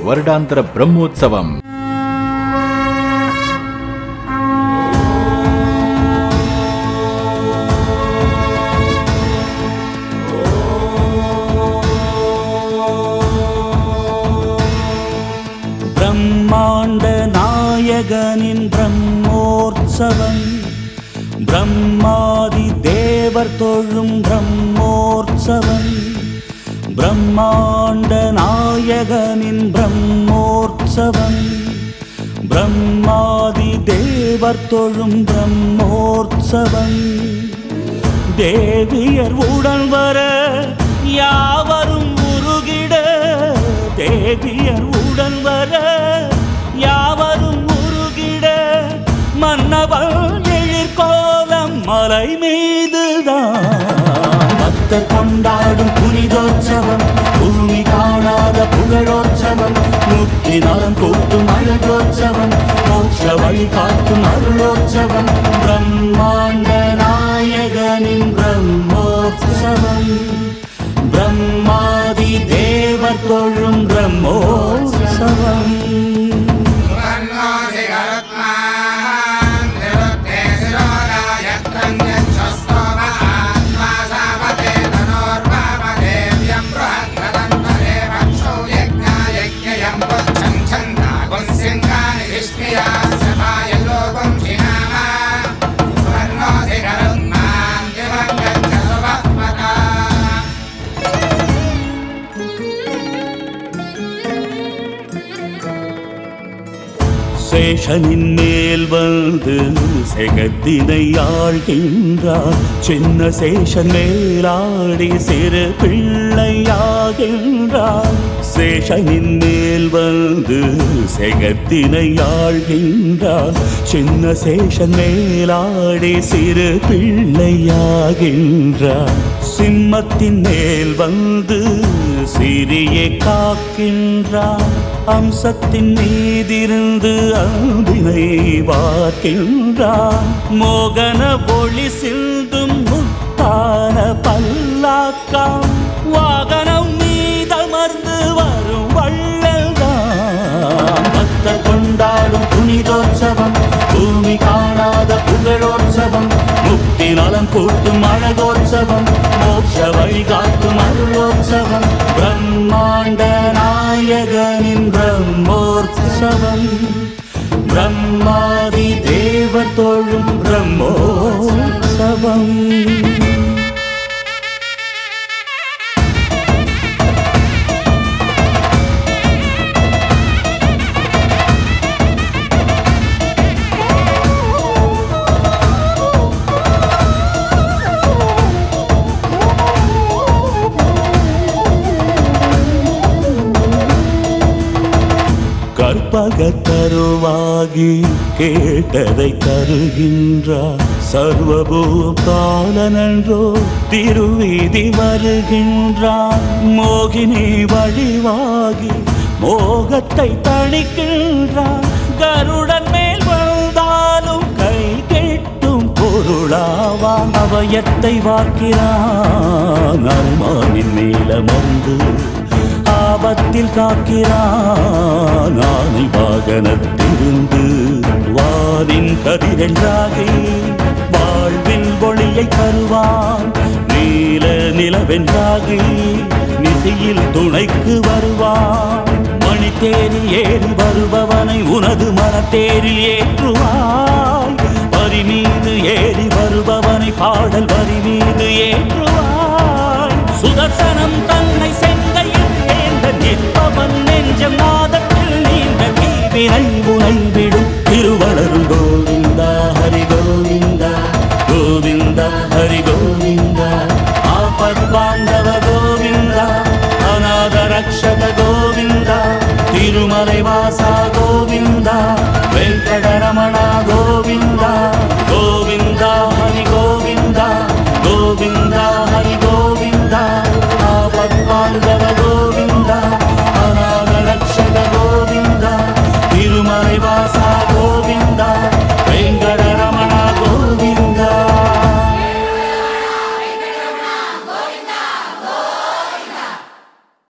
வருடாந்திர பிரம்மோற்சவம். பிரம்மாண்ட நாயகனின் பிரம்மோற்சவம், பிரம்மாதி தேவர் தொழும் பிரம்மோற்சவம், பிரம்மாண்ட நாயகனின் பிரம்மோற்சவம், பிரம்மாதி தேவர் தொழும் பிரம்மோற்சவம். தேவியர் உடன் வர யாவரும் உருகிட, தேவியர் உடன் வர யாவரும் உருகிட, மன்னவன் எழிற்கோலம் மலை மீதுதான் பக்தர் கொண்டாடும் புனிதோற்சவம், பூமி காணாத புகழோற்சவம், முக்தி நலம் கூட்டும் அழகோற்சவம், மோட்ச வழி காட்டும் அருளோற்சவம், பிரம்மாண்ட நாயகனின் பிரம்மோற்சவம், பிரம்மாதி தேவர் தொழும் பிரம்மோற்சவம். சேஷனின் மேல் வந்து செகத்தினை ஆழ்கின்றார், சின்ன சேஷன் மேலாடி சிறு பிள்ளையாகின்றார். சேஷனின் மேல் வந்து செகத்தினை ஆழ்கின்றார், சின்ன சேஷன் மேலாடி சிறு பிள்ளையாகின்றார். சிம்மத்தின் மேல் வந்து சிறியை காக்கின்றார், அம்சத்தின் மீதிருந்து அன்பினை வார்க்கின்றார். மோகன ஒளி சிந்தும் முத்தான பல்லாக்காம், வாகனம் மீதமர்ந்து வரும் வள்ளல்தான் பக்தர் கொண்டாடும் புனிதோற்சவம், பூமி காணாத புகழோற்சவம், முக்தி நலம் கூட்டும் அழகோற்சவம், மோட்ச வழி காட்டும் அருளோற்சவம், பிரம்மாண்ட நாயகனின் பிரம்மோற்சவம், பிரம்மாதி தேவர் தொழும் பிரம்மோற்சவம். கற்பக தருவாகி கேட்டதை தருகின்றார், சர்வபூதாளனன்றோ திருவீதி வருகின்றார். மோகினி வழிவாகி மோகத்தை தணிக்கின்றார், கருடன் மேல் வந்தாலும் கை கெட்டும் பொருளாவான். அவயத்தை வாக்கிறான் அருமானின் நீலமந்து, ஆபத்தில் காக்கிறான் ஆனை வாகனத்திலிருந்து. வானின் கதிரென்றாகி வாழ்வின் ஒளியை தருவான், நீல நிலவென்றாகி நிசையில் துணைக்கு வருவான். மணித்தேரில் ஏறி வருபவனை உனது மனத்தேரில் ஏற்றுவாய், வரி மீது ஏறி வருபவனை பாடல் வரி மீது ஏற்றுவாய். சுதர்சனம் தன்னை சென்ற